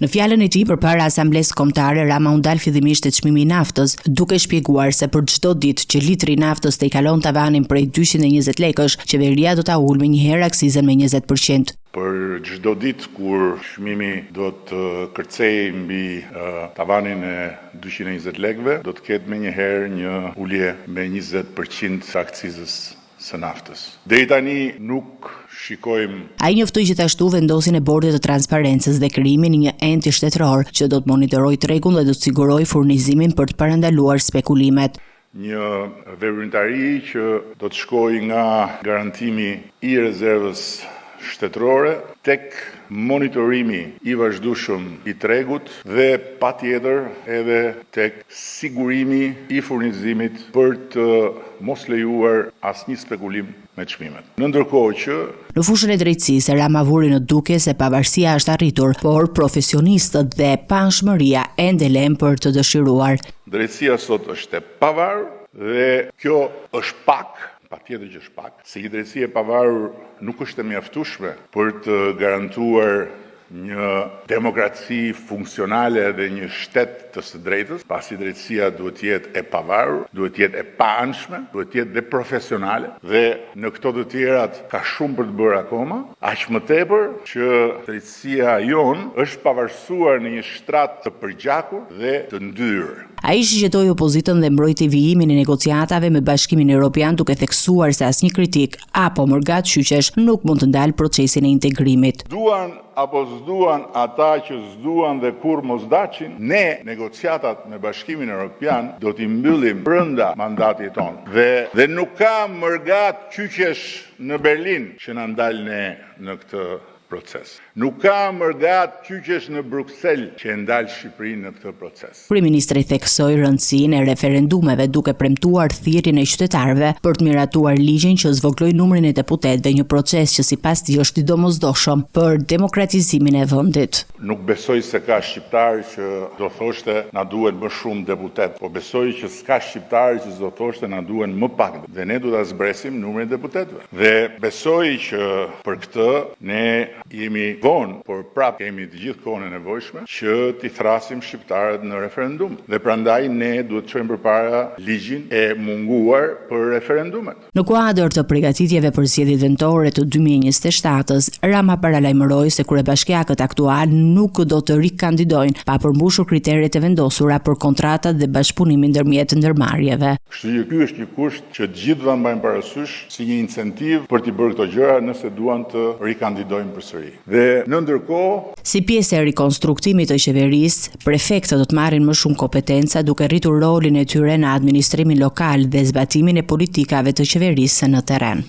Në fjalën e tij përpara asamblesë kombëtare, Rama u ndal fillimisht te çmimi i naftës, duke shpjeguar se për çdo ditë që litri i naftës të i kalon tavanin prej 220 lekësh, qeveria do ta ulë një herë aksizën me 20%. Për çdo ditë kur çmimi do të kërcej mbi tavanin e 220 lekëve, do të ketë menjëherë një ulje me 20% të akcizës së naftës. Deri tani nuk shikojmë. Ai njoftoi gjithashtu vendosin e bordit të transparencës dhe krijimin e një enti shtetëror që do të monitorojë tregun dhe do të sigurojë furnizimin për të parandaluar spekulimet. Një veprimtari që do të shkojë nga garantimi i rezervës shtetërore tek monitorimi i vazhdueshëm i tregut dhe patjetër edhe tek sigurimi i furnizimit për të mos lejuar asnjë spekulim me çmimet. Në ndërkohë që në fushën e drejtësisë Rama vuri në duke se pavarësia është arritur, por profesionistët dhe panshmëria ende lën për të dëshiruar. Drejtësia sot është e pavarur dhe kjo është pak. Patjetër që është pak, se një drejtësi e pavarur nuk është e mjaftueshme për të garantuar një demokraci funksionale dhe një shtet të së drejtës, pasi drejtësia duhet të jetë e pavarur, duhet të jetë e paanshme, duhet të jetë dhe profesionale, dhe në këto të tjerat ka shumë për të bërë akoma, aq më tepër që drejtësia jon është pavarësuar në një shtrat të përgjakur dhe të ndyrë. Ai shqetëtoi opozitën dhe mbrojti vijimin e negociatave me Bashkimin Evropian, duke theksuar se asnjë kritik apo mërgatshqyqesh nuk mund të ndalë procesin e integrimit. Duan apo s'duan ata që s'duan dhe kur mos daqin, ne negociatat me Bashkimin Evropian do t'i mbyllim brenda mandatit tonë. Dhe nuk ka mërgatshqyqesh në Berlin që na ndal ne në këtë proces. Nuk ka mërgatshqyqesh në Bruksel që e ndal Shqipërinë në këtë proces. Kryeministri theksoi rëndësinë e referendumeve duke premtuar thirrjen e qytetarëve për të miratuar ligjin që zvogëloi numrin e deputetëve, një proces që sipas tij është i domosdoshëm për demokratizimin e vendit. Nuk besoj se ka shqiptar që do thoshte na duhen më shumë deputet, po besoj që s'ka shqiptar që do thoshte na duhen më pak, dhe ne do ta zbresim numrin e deputetëve. Dhe besoj që për këtë ne jemi vonë, por prap kemi të gjithë kohën e nevojshme që t'i thrasim shqiptarët në referendum. Dhe prandaj ne duhet të çojmë përpara ligjin e munguar për referendumet. Në kuadër të përgatitjeve për zgjedhjet vendore të 2027-s, Rama paralajmëroi se kryebashkiakët aktual nuk do të rikandidojnë pa përmbushur kriteret e vendosura për kontratat dhe bashkëpunimin ndërmjet ndërmarrjeve. Kështu që ky është një kusht që të gjithë ta mbajnë parasysh si një incentiv për t'i bërë këto gjëra nëse duan të rikandidojnë përsëri. Dhe në ndërkohë, si pjesë e rikonstruktimit të qeverisë, prefektët do të marrin më shumë kompetenca duke rritur rolin e tyre në administrimin lokal dhe zbatimin e politikave të qeverisë në terren.